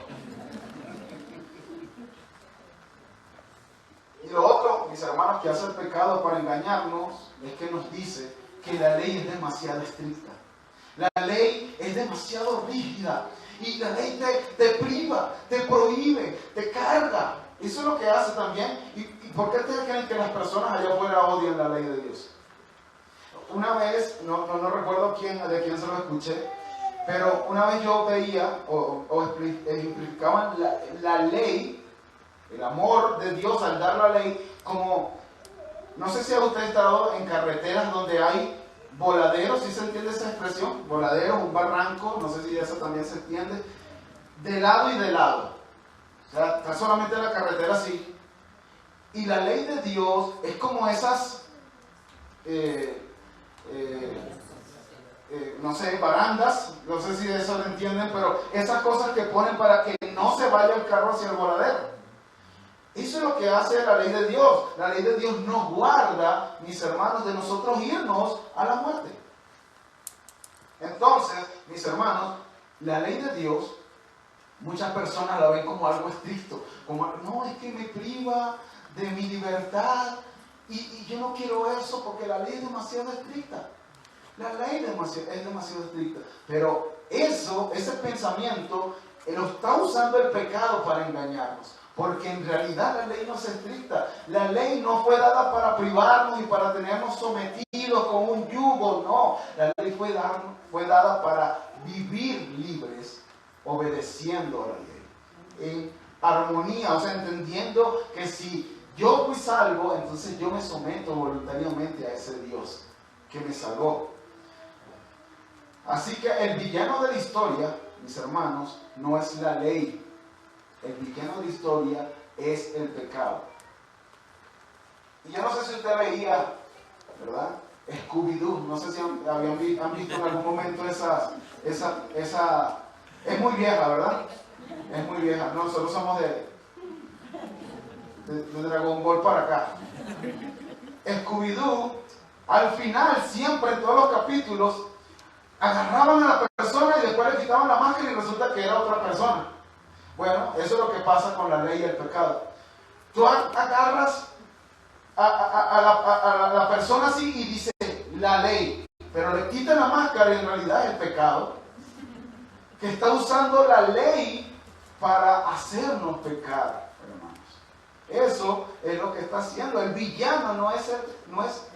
A: Y lo otro, mis hermanos, que hace el pecado para engañarnos, es que nos dice que la ley es demasiado estricta. La ley es demasiado rígida. Y la ley te priva, te prohíbe, te carga. Eso es lo que hace también. ¿Y por qué ustedes creen que las personas allá afuera odian la ley de Dios? Una vez, no recuerdo de quién se lo escuché, pero una vez yo veía o ejemplificaban la ley, el amor de Dios al dar la ley, como, no sé si a usted ha estado en carreteras donde hay voladeros, ¿sí se entiende esa expresión? Voladeros, un barranco, no sé si eso también se entiende, de lado y de lado. O sea, está solamente la carretera así. Y la ley de Dios es como esas, no sé, barandas, no sé si de eso lo entienden, pero esas cosas que ponen para que no se vaya el carro hacia el voladero. Eso es lo que hace la ley de Dios. La ley de Dios nos guarda, mis hermanos, de nosotros irnos a la muerte. Entonces, mis hermanos, la ley de Dios, muchas personas la ven como algo estricto, como, no, es que me priva de mi libertad y yo no quiero eso porque la ley es demasiado estricta. La ley es demasiado estricta, pero ese pensamiento lo está usando el pecado para engañarnos, porque en realidad la ley no es estricta. La ley no fue dada para privarnos y para tenernos sometidos con un yugo, no. La ley fue dada para vivir libres, obedeciendo a la ley, en armonía, o sea, entendiendo que si yo fui salvo, entonces yo me someto voluntariamente a ese Dios que me salvó. Así que el villano de la historia, mis hermanos, no es la ley. El villano de la historia es el pecado. Y yo no sé si usted veía, ¿verdad? Scooby-Doo. No sé si han visto en algún momento esa... Es muy vieja, ¿verdad? Es muy vieja. Nosotros somos de Dragon Ball para acá. Scooby-Doo, al final, siempre en todos los capítulos, agarraban a la persona y después le quitaban la máscara y resulta que era otra persona. Bueno, eso es lo que pasa con la ley y el pecado. Tú agarras a la persona así y dice la ley, pero le quitan la máscara y en realidad es el pecado que está usando la ley para hacernos pecar, hermanos. Eso es lo que está haciendo. El villano no es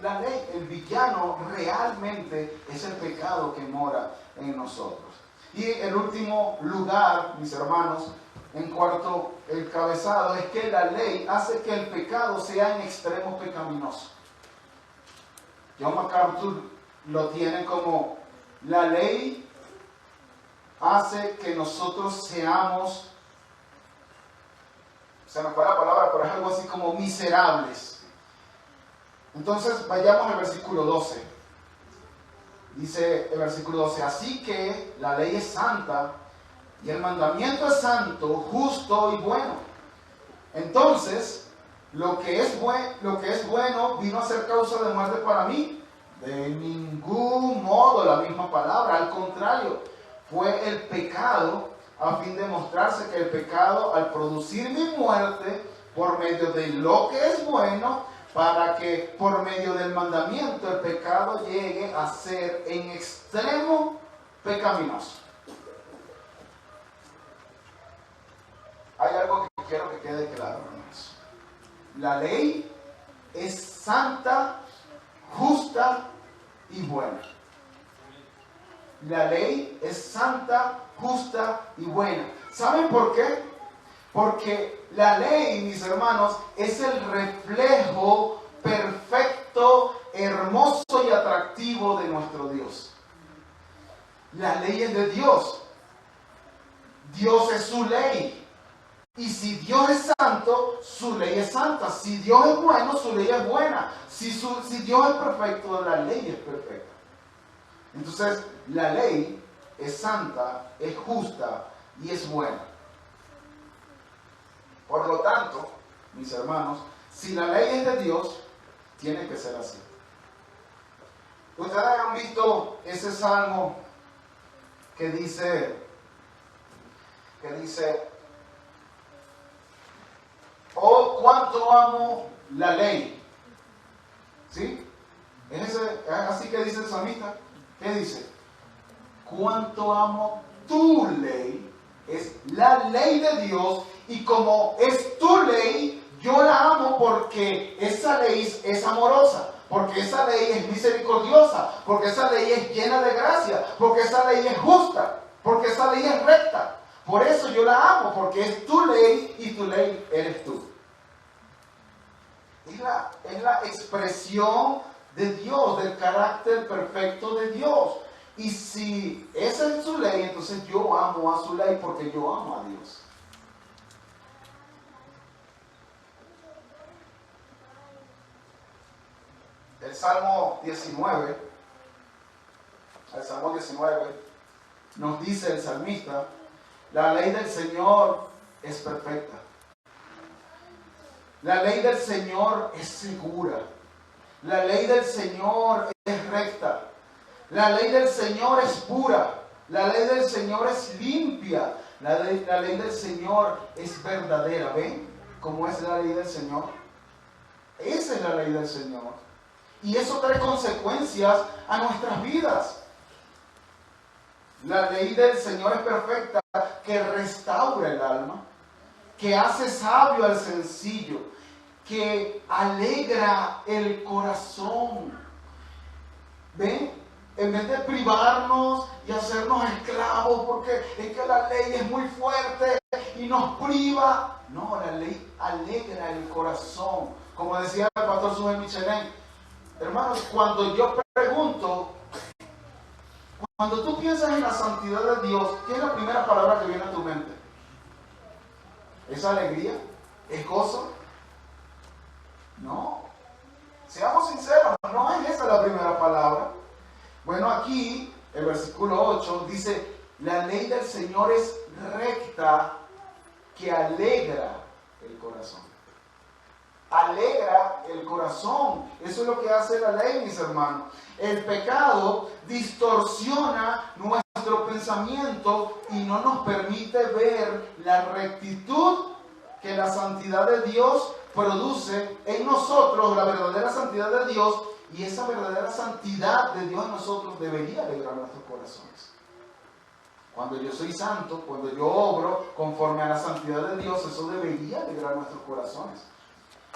A: la ley. El villano realmente es el pecado que mora en nosotros. Y el último lugar, mis hermanos, en cuarto el cabezado, es que la ley hace que el pecado sea en extremo pecaminoso. John MacArthur lo tiene como: la ley hace que nosotros seamos, se me fue la palabra, pero es algo así como miserables. Entonces vayamos al versículo 12. Dice el versículo 12: así que la ley es santa y el mandamiento es santo, justo y bueno. Entonces, lo que es bueno vino a ser causa de muerte para mí. De ningún modo la misma palabra, al contrario, fue el pecado a fin de mostrarse que el pecado, al producir mi muerte por medio de lo que es bueno, para que por medio del mandamiento el pecado llegue a ser en extremo pecaminoso. Hay algo que quiero que quede claro, hermanos. La ley es santa, justa y buena. La ley es santa, justa y buena. ¿Saben por qué? Porque la ley, mis hermanos, es el reflejo perfecto, hermoso y atractivo de nuestro Dios. La ley es de Dios. Dios es su ley. Y si Dios es santo, su ley es santa. Si Dios es bueno, su ley es buena. Si Dios es perfecto, la ley es perfecta. Entonces, la ley es santa, es justa y es buena. Por lo tanto, mis hermanos, si la ley es de Dios, tiene que ser así. Ustedes han visto ese salmo que dice, oh, cuánto amo la ley. ¿Sí? ¿Es así que dice el salmista? ¿Qué dice? Cuánto amo tu ley. Es la ley de Dios, y como es tu ley, yo la amo porque esa ley es amorosa, porque esa ley es misericordiosa, porque esa ley es llena de gracia, porque esa ley es justa, porque esa ley es recta. Por eso yo la amo, porque es tu ley y tu ley eres tú. Es la expresión de Dios, del carácter perfecto de Dios. Y si esa es su ley, entonces yo amo a su ley porque yo amo a Dios. El Salmo 19 nos dice el salmista, la ley del Señor es perfecta. La ley del Señor es segura. La ley del Señor es recta. La ley del Señor es pura. La ley del Señor es limpia. La ley del Señor es verdadera. ¿Ven cómo es la ley del Señor? Esa es la ley del Señor. Y eso trae consecuencias a nuestras vidas. La ley del Señor es perfecta, que restaura el alma, que hace sabio al sencillo, que alegra el corazón. ¿Ven? En vez de privarnos y hacernos esclavos porque es que la ley es muy fuerte y nos priva. No, la ley alegra el corazón. Como decía el pastor Sujel Michelén, hermanos, cuando yo pregunto, cuando tú piensas en la santidad de Dios, ¿qué es la primera palabra que viene a tu mente? ¿Es alegría? ¿Es gozo? No. Seamos sinceros, no es esa la primera palabra. Bueno, aquí, el versículo 8 dice, la ley del Señor es recta, que alegra el corazón. Alegra el corazón. Eso es lo que hace la ley, mis hermanos. El pecado distorsiona nuestro pensamiento y no nos permite ver la rectitud que la santidad de Dios produce en nosotros, la verdadera santidad de Dios. Y esa verdadera santidad de Dios en nosotros debería alegrar nuestros corazones. Cuando yo soy santo, cuando yo obro conforme a la santidad de Dios, eso debería alegrar nuestros corazones.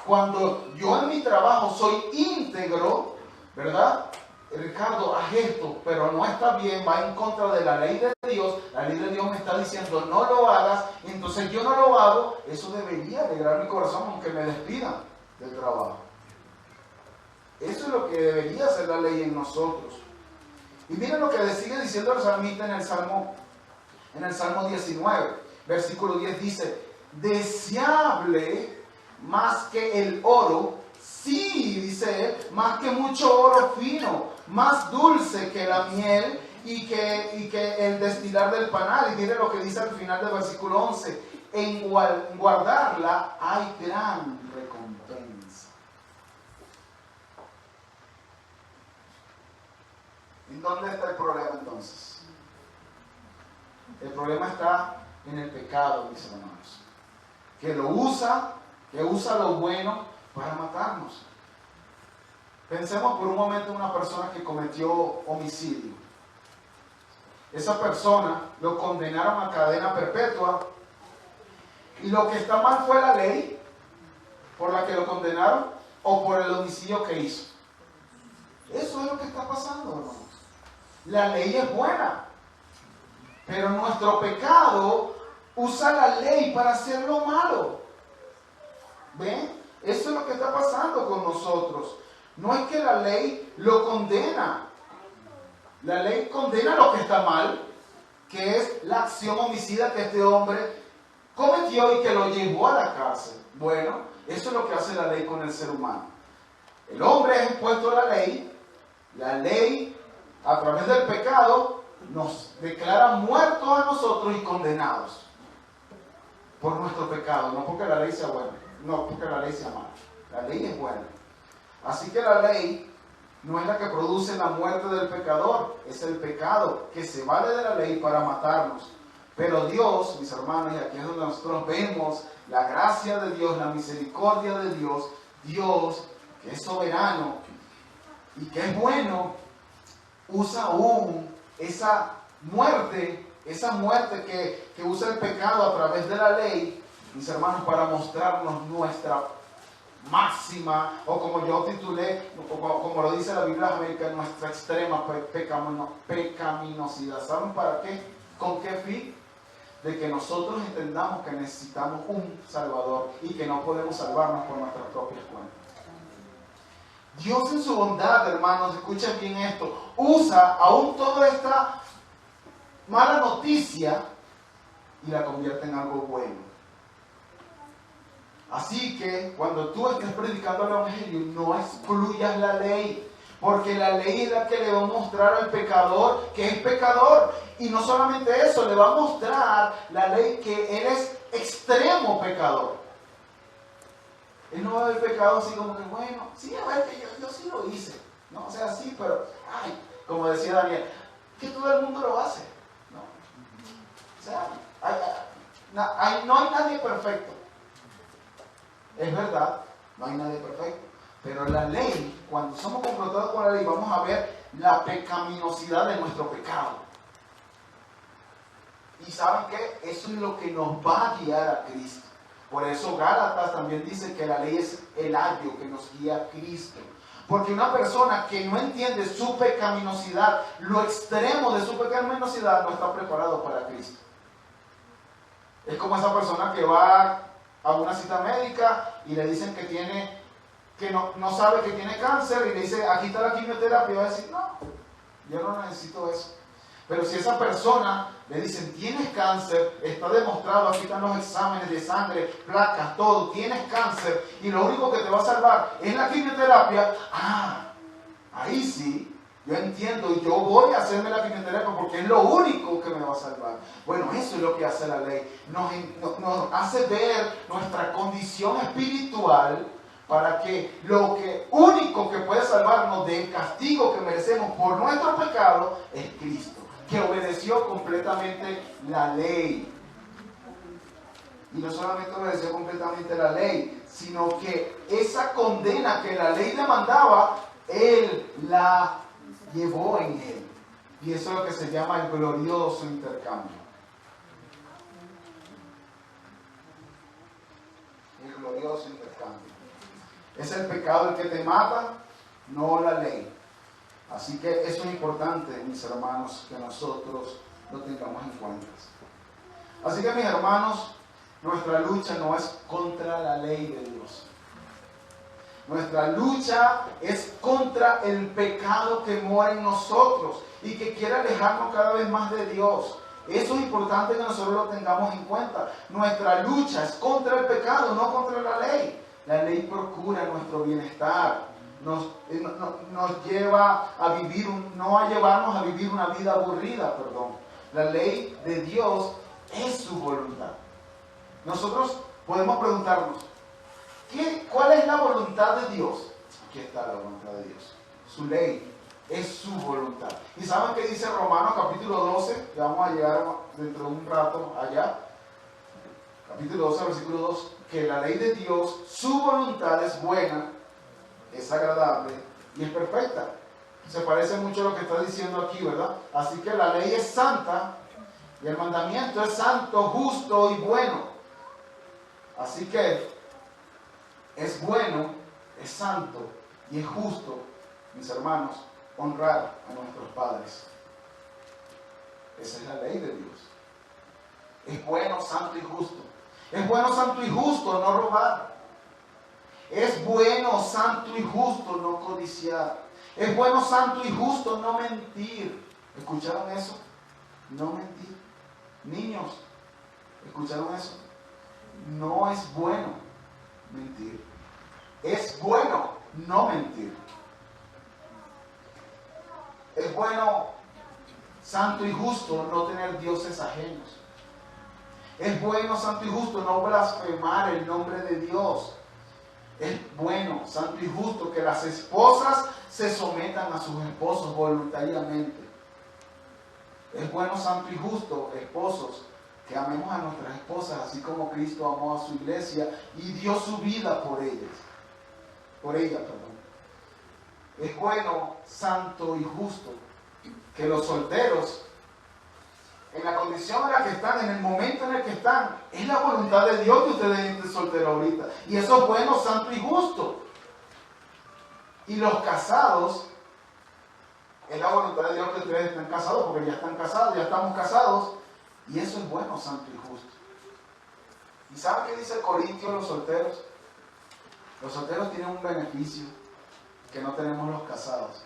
A: Cuando yo en mi trabajo soy íntegro, ¿verdad? Ricardo, haz esto, pero no está bien, va en contra de la ley de Dios. La ley de Dios me está diciendo no lo hagas, entonces yo no lo hago. Eso debería alegrar mi corazón aunque me despidan del trabajo. Eso es lo que debería hacer la ley en nosotros. Y miren lo que sigue diciendo el salmista en el Salmo 19, versículo 10 dice, deseable más que el oro, sí, dice él, más que mucho oro fino, más dulce que la miel y que el destilar del panal. Y miren lo que dice al final del versículo 11, en guardarla hay gran recompensa. ¿En dónde está el problema entonces? El problema está en el pecado, mis hermanos. Que usa lo bueno para matarnos. Pensemos por un momento en una persona que cometió homicidio. Esa persona lo condenaron a cadena perpetua y lo que está mal fue la ley por la que lo condenaron o por el homicidio que hizo. Eso es lo que está pasando, hermanos. La ley es buena, pero nuestro pecado usa la ley para hacer lo malo. ¿Ven? Eso es lo que está pasando con nosotros. No es que la ley lo condena. La ley condena lo que está mal, que es la acción homicida que este hombre cometió y que lo llevó a la cárcel. Bueno, eso es lo que hace la ley con el ser humano. El hombre es expuesto a la ley a través del pecado nos declara muertos a nosotros y condenados por nuestro pecado, no porque la ley sea buena, no porque la ley sea mala. La ley es buena. Así que la ley no es la que produce la muerte del pecador, es el pecado que se vale de la ley para matarnos. Pero Dios, mis hermanos, y aquí es donde nosotros vemos la gracia de Dios, la misericordia de Dios, Dios que es soberano y que es bueno, usa aún esa muerte que usa el pecado a través de la ley, mis hermanos, para mostrarnos nuestra máxima, o como yo titulé, como lo dice la Biblia América, nuestra extrema pecaminosidad. ¿Saben para qué? ¿Con qué fin? De que nosotros entendamos que necesitamos un Salvador y que no podemos salvarnos por nuestras propias cuentas. Dios en su bondad, hermanos, escuchen bien esto, usa aún toda esta mala noticia y la convierte en algo bueno. Así que cuando tú estés predicando el Evangelio, no excluyas la ley, porque la ley es la que le va a mostrar al pecador que es pecador. Y no solamente eso, le va a mostrar la ley que él es extremo pecador. Él no va a ver pecado así como que, bueno, sí, a ver que yo sí lo hice. No, o sea, sí, pero, ay, como decía Daniel, que todo el mundo lo hace. No. O sea, no hay nadie perfecto. Es verdad, no hay nadie perfecto. Pero la ley, cuando somos confrontados con la ley, vamos a ver la pecaminosidad de nuestro pecado. Y ¿saben qué? Eso es lo que nos va a guiar a Cristo. Por eso Gálatas también dice que la ley es el ayo que nos guía a Cristo. Porque una persona que no entiende su pecaminosidad, lo extremo de su pecaminosidad, no está preparado para Cristo. Es como esa persona que va a una cita médica y le dicen que no sabe que tiene cáncer y le dice, aquí está la quimioterapia, y va a decir, no, yo no necesito eso. Pero si esa persona le dicen, tienes cáncer, está demostrado, aquí están los exámenes de sangre, placas, todo, tienes cáncer y lo único que te va a salvar es la quimioterapia, ahí sí, yo entiendo y yo voy a hacerme la quimioterapia porque es lo único que me va a salvar. Bueno, eso es lo que hace la ley, nos hace ver nuestra condición espiritual para que lo único que puede salvarnos del castigo que merecemos por nuestro pecado es Cristo, que obedeció completamente la ley. Y no solamente obedeció completamente la ley, sino que esa condena que la ley demandaba, Él la llevó en Él. Y eso es lo que se llama el glorioso intercambio. El glorioso intercambio. Es el pecado el que te mata, no la ley. Así que eso es importante, mis hermanos, que nosotros lo tengamos en cuenta. Así que, mis hermanos, nuestra lucha no es contra la ley de Dios. Nuestra lucha es contra el pecado que mora en nosotros y que quiere alejarnos cada vez más de Dios. Eso es importante que nosotros lo tengamos en cuenta. Nuestra lucha es contra el pecado, no contra la ley. La ley procura nuestro bienestar. Nos lleva a vivir, no a llevarnos a vivir una vida aburrida, perdón. La ley de Dios es su voluntad. Nosotros podemos preguntarnos, ¿cuál es la voluntad de Dios? Aquí está la voluntad de Dios. Su ley es su voluntad. ¿Y saben qué dice Romanos capítulo 12? Que vamos a llegar dentro de un rato allá. Capítulo 12, versículo 2. Que la ley de Dios, su voluntad es buena, es agradable y es perfecta. Se parece mucho a lo que está diciendo aquí, ¿verdad? Así que la ley es santa y el mandamiento es santo, justo y bueno. Así que es bueno, es santo y es justo, mis hermanos, honrar a nuestros padres. Esa es la ley de Dios. Es bueno, santo y justo. Es bueno, santo y justo no robar. Es bueno, santo y justo no codiciar. Es bueno, santo y justo no mentir. ¿Escucharon eso? No mentir. Niños, ¿escucharon eso? No es bueno mentir. Es bueno no mentir. Es bueno, santo y justo no tener dioses ajenos. Es bueno, santo y justo no blasfemar el nombre de Dios. Es bueno, santo y justo que las esposas se sometan a sus esposos voluntariamente. Es bueno, santo y justo, esposos, que amemos a nuestras esposas así como Cristo amó a su iglesia y dio su vida por ellas. Por ella, perdón. Es bueno, santo y justo que los solteros, en la condición en la que están, en el momento en el que están, es la voluntad de Dios que ustedes estén solteros ahorita. Y eso es bueno, santo y justo. Y los casados, es la voluntad de Dios que ustedes estén casados, porque ya están casados, ya estamos casados. Y eso es bueno, santo y justo. ¿Y saben qué dice Corintios los solteros? Los solteros tienen un beneficio que no tenemos los casados.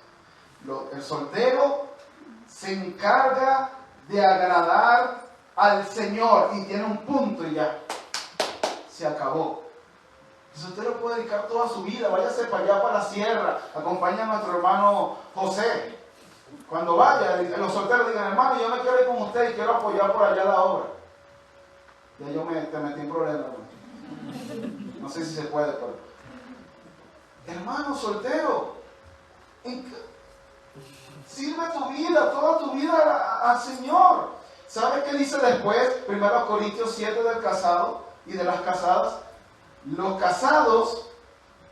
A: El soltero se encarga de agradar al Señor y tiene un punto y ya se acabó. El soltero puede dedicar toda su vida, váyase para allá, para la sierra, acompaña a nuestro hermano José. Cuando vaya, los solteros digan, hermano, yo me quiero ir con usted y quiero apoyar por allá la obra. Ya yo te metí en problemas, no sé si se puede, pero hermano soltero, sirve tu vida, toda tu vida al Señor. ¿Sabe qué dice después? 1 Corintios 7 del casado y de las casadas. Los casados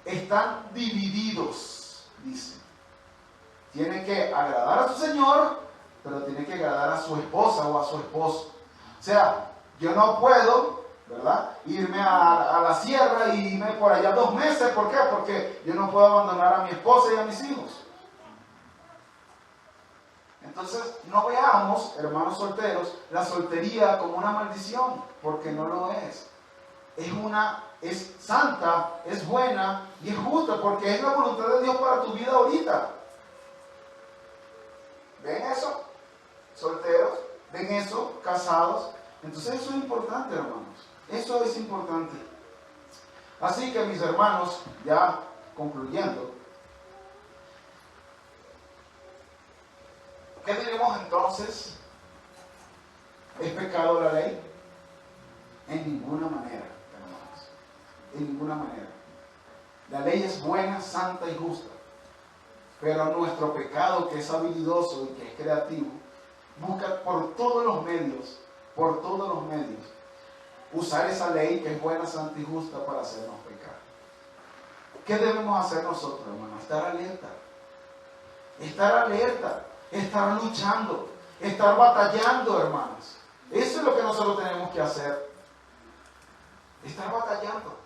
A: están divididos, dice. Tiene que agradar a su Señor, pero tiene que agradar a su esposa o a su esposo. O sea, yo no puedo, ¿verdad?, irme a la sierra y irme por allá 2 meses. ¿Por qué? Porque yo no puedo abandonar a mi esposa y a mis hijos. Entonces, no veamos, hermanos solteros, la soltería como una maldición, porque no lo es. Es santa, es buena y es justa, porque es la voluntad de Dios para tu vida ahorita. ¿Ven eso? Solteros, ¿ven eso? Casados. Entonces eso es importante, hermanos. Eso es importante. Así que, mis hermanos, ya concluyendo, ¿qué diremos entonces? ¿Es pecado la ley? En ninguna manera, hermanos. En ninguna manera. La ley es buena, santa y justa. Pero nuestro pecado, que es habilidoso y que es creativo, busca por todos los medios, usar esa ley que es buena, santa y justa para hacernos pecar. ¿Qué debemos hacer nosotros, hermanos? Estar alerta, estar luchando, estar batallando, hermanos. Eso es lo que nosotros tenemos que hacer. Estar batallando.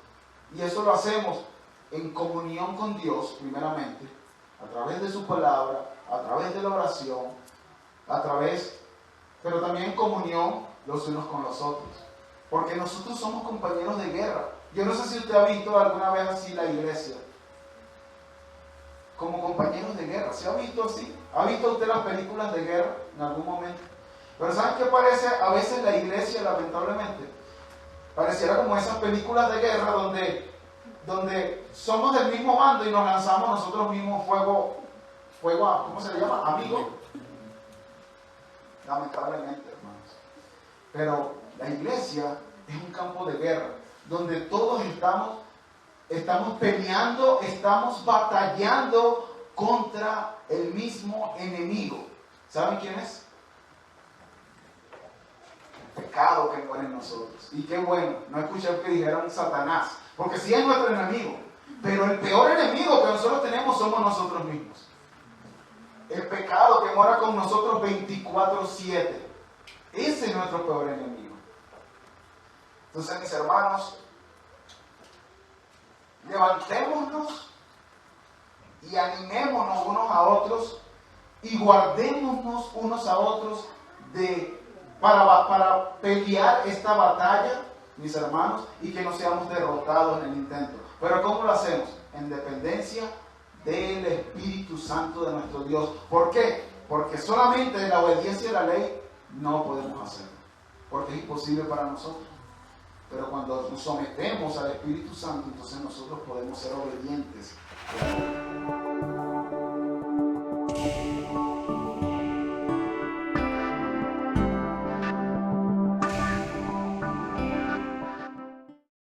A: Y eso lo hacemos en comunión con Dios, primeramente, a través de su palabra, a través de la oración, pero también en comunión los unos con los otros. Porque nosotros somos compañeros de guerra. Yo no sé si usted ha visto alguna vez así la iglesia, como compañeros de guerra. ¿Se ha visto así? ¿Ha visto usted las películas de guerra en algún momento? Pero ¿saben qué parece a veces la iglesia, lamentablemente? Pareciera como esas películas de guerra donde somos del mismo bando y nos lanzamos nosotros mismos fuego ¿cómo se le llama? Amigo. Lamentablemente, hermanos. Pero la iglesia es un campo de guerra, donde todos estamos peleando, estamos batallando contra el mismo enemigo. ¿Saben quién es? El pecado que muere en nosotros. Y qué bueno, no escuché que dijeran Satanás, porque sí es nuestro enemigo, Pero el peor enemigo que nosotros tenemos somos nosotros mismos. El pecado que mora con nosotros 24/7. Ese es nuestro peor enemigo. Entonces, mis hermanos, levantémonos y animémonos unos a otros y guardémonos unos a otros para pelear esta batalla, mis hermanos, y que no seamos derrotados en el intento. Pero ¿cómo lo hacemos? En dependencia del Espíritu Santo de nuestro Dios. ¿Por qué? Porque solamente en la obediencia de la ley no podemos hacerlo, porque es imposible para nosotros. Pero cuando nos sometemos al Espíritu Santo, entonces nosotros podemos ser obedientes a la ley.